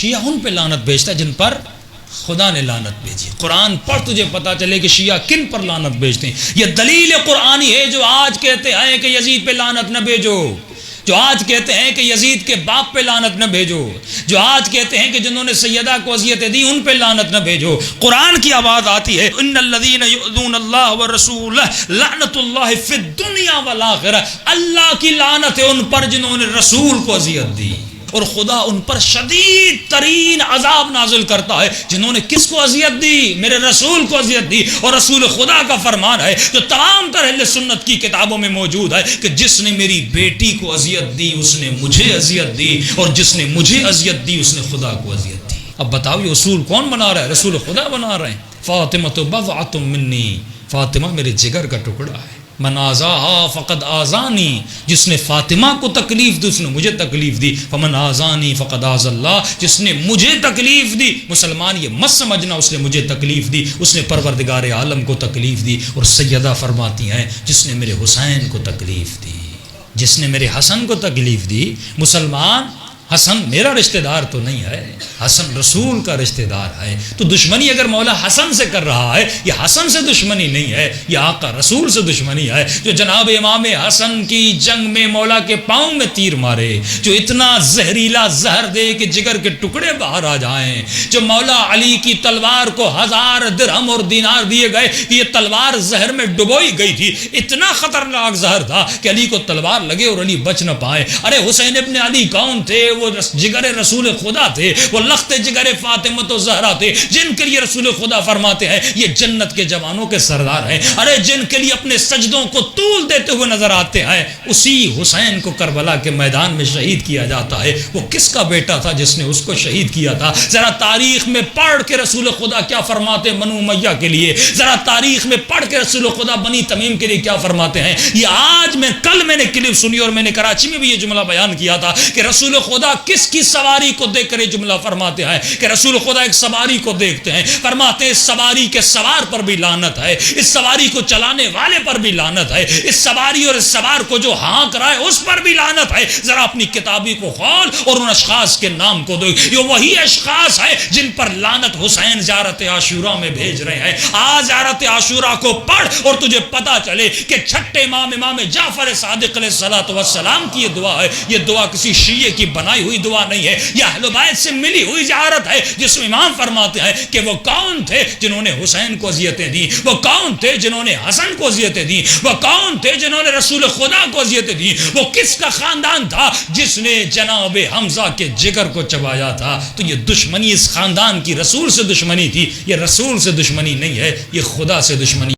شیعہ ان پہ لعنت بھیجتا ہے جن پر خدا نے لعنت بھیجی. قرآن پڑھ تجھے پتا چلے کہ شیعہ کن پر لعنت بھیجتے ہیں. یہ دلیل قرآنی ہے. جو آج کہتے ہیں کہ یزید پہ لعنت نہ بھیجو، جو آج کہتے ہیں کہ یزید کے باپ پہ لعنت نہ بھیجو، جو آج کہتے ہیں کہ جنہوں نے سیدہ کو اذیتیں دی ان پہ لعنت نہ بھیجو، قرآن کی آواز آتی ہے ان الذین یؤذون اللہ ورسولہ لعنت اللہ فی الدنیا والآخرہ. اللہ کی لعنت ہے ان پر جنہوں نے رسول کو اذیت دی، اور خدا ان پر شدید ترین عذاب نازل کرتا ہے جنہوں نے کس کو اذیت دی؟ میرے رسول کو اذیت دی. اور رسول خدا کا فرمان ہے جو تمام تر اہل سنت کی کتابوں میں موجود ہے کہ جس نے میری بیٹی کو اذیت دی اس نے مجھے اذیت دی، اور جس نے مجھے اذیت دی اس نے خدا کو اذیت دی. اب بتاؤ یہ اصول کون بنا رہا ہے؟ رسول خدا بنا رہے ہیں. فاطمہ بضعۃ منی، فاطمہ میرے جگر کا ٹکڑا ہے. من آزاہا فقد آزانی، جس نے فاطمہ کو تکلیف دی اس نے مجھے تکلیف دی. فمن آزانی فقد آز اللہ، جس نے مجھے تکلیف دی. مسلمان یہ مت سمجھنا اس نے مجھے تکلیف دی، اس نے پروردگار عالم کو تکلیف دی. اور سیدہ فرماتی ہیں جس نے میرے حسین کو تکلیف دی، جس نے میرے حسن کو تکلیف دی. مسلمان حسن میرا رشتہ دار تو نہیں ہے، حسن رسول کا رشتہ دار ہے. تو دشمنی اگر مولا حسن سے کر رہا ہے، یہ حسن سے دشمنی نہیں ہے، یہ آقا رسول سے دشمنی ہے. جو جناب امام حسن کی جنگ میں مولا کے پاؤں میں تیر مارے، جو اتنا زہریلا زہر دے کہ جگر کے ٹکڑے باہر آ جائیں، جو مولا علی کی تلوار کو 1000 درہم اور دینار دیے گئے کہ یہ تلوار زہر میں ڈبوئی گئی تھی. اتنا خطرناک زہر تھا کہ علی کو تلوار لگے اور علی بچ نہ پائے. ارے حسین ابن علی کون تھے؟ وہ جگر رسول خدا تھے، وہ لخت جگر فاطمہ و زہرا تھے جن کے لیے رسول خدا فرماتے ہیں یہ جنت کے جوانوں کے سردار ہیں. ارے جن کے لیے اپنے سجدوں کو طول دیتے ہوئے نظر آتے ہیں، اسی حسین کو کربلا کے میدان میں شہید کیا جاتا ہے. وہ کس کا بیٹا تھا جس نے اس کو شہید کیا تھا؟ ذرا تاریخ میں پڑھ کے رسول خدا کیا فرماتے ہیں بنو امیہ کے لیے، ذرا تاریخ میں پڑھ کے رسول خدا بنی تمیم کے لیے کیا فرماتے ہیں. یہ آج کل میں نے کلپ سنی اور میں نے کراچی میں بھی یہ جملہ بیان کیا تھا کہ رسول خدا کس کی سواری کو دیکھ کر یہ جملہ فرماتے ہیں کہ رسول خدا ایک سواری کو دیکھتے ہیں، فرماتے ہیں اس سواری کے سوار پر بھی لعنت ہے، اس سواری کو چلانے والے پر بھی لعنت ہے، اس سواری اور اس سوار کو جو ہانک رہا ہے اس پر بھی لعنت ہے. ذرا اپنی کتابی کو کھول اور ان اشخاص کے نام کو دیکھ. یہ وہی اشخاص ہیں جن پر لعنت حسین زیارت عاشورہ میں بھیج رہے ہیں. آج زیارت عاشورہ کو پڑھ اور تجھے پتا چلے کہ چھٹے امام جعفر صادق علیہ الصلوۃ والسلام کی یہ دعا ہے. یہ دعا کسی شیعہ کی بنائی ہوئی دعا نہیں ہے، یہ اہل بیت سے ملی ہوئی زیارت ہے جس میں امام فرماتے ہیں کہ وہ کون تھے جنہوں نے حسین کو اذیتیں دی، وہ کون تھے جنہوں نے حسن کو اذیتیں دی، وہ کون تھے جنہوں نے رسول خدا کو اذیتیں دی، وہ کس کا خاندان تھا جس نے جناب حمزہ کے جگر کو چبایا تھا. تو یہ دشمنی اس خاندان کی رسول سے دشمنی تھی، یہ رسول سے دشمنی نہیں ہے، یہ خدا سے دشمنی.